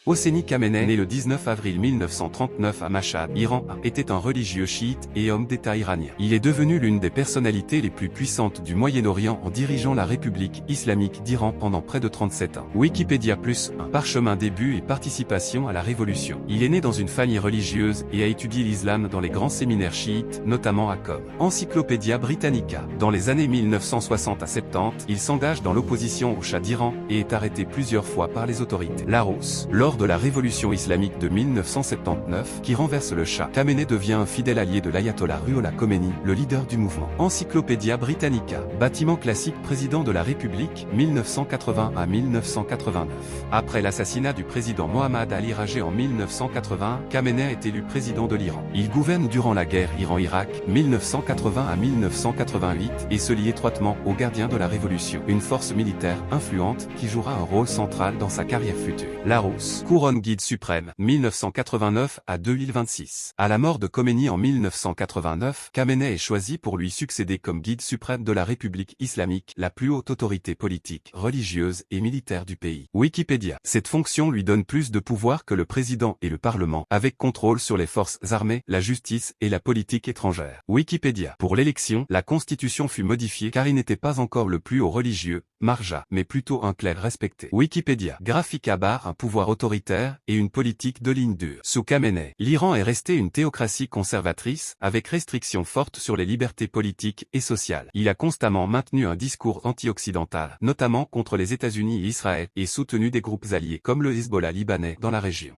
Hosseini Khamenei, né le 19 avril 1939 à Mashhad, Iran, était un religieux chiite et homme d'État iranien. Il est devenu l'une des personnalités les plus puissantes du Moyen-Orient en dirigeant la République islamique d'Iran pendant près de 37 ans. Wikipédia Plus, un parchemin début et participation à la Révolution. Il est né dans une famille religieuse et a étudié l'islam dans les grands séminaires chiites, notamment à Qom. Encyclopédia Britannica. Dans les années 1960 à 70, il s'engage dans l'opposition au Shah d'Iran et est arrêté plusieurs fois par les autorités. Larousse. Lors de la révolution islamique de 1979, qui renverse le Shah, Khamenei devient un fidèle allié de l'ayatollah Ruhollah Khomeini, le leader du mouvement. Encyclopédia Britannica. Bâtiment classique président de la République, 1980 à 1989. Après l'assassinat du président Mohammad Ali Rajeh en 1980, Khamenei est élu président de l'Iran. Il gouverne durant la guerre Iran-Irak, 1980 à 1988, et se lie étroitement aux gardiens de la Révolution, une force militaire influente qui jouera un rôle central dans sa carrière future. Larousse. Couronne guide suprême, 1989 à 2026. À la mort de Khomeini en 1989, Khamenei est choisi pour lui succéder comme guide suprême de la République islamique, la plus haute autorité politique, religieuse et militaire du pays. Wikipédia. Cette fonction lui donne plus de pouvoir que le président et le Parlement, avec contrôle sur les forces armées, la justice et la politique étrangère. Wikipédia. Pour l'élection, la constitution fut modifiée car il n'était pas encore le plus haut religieux, Marja, mais plutôt un clerc respecté. Wikipédia. Graphique à barre, un pouvoir autoritaire et une politique de ligne dure. Sous Khamenei, l'Iran est resté une théocratie conservatrice, avec restrictions fortes sur les libertés politiques et sociales. Il a constamment maintenu un discours anti-occidental, notamment contre les États-Unis et Israël, et soutenu des groupes alliés comme le Hezbollah libanais dans la région.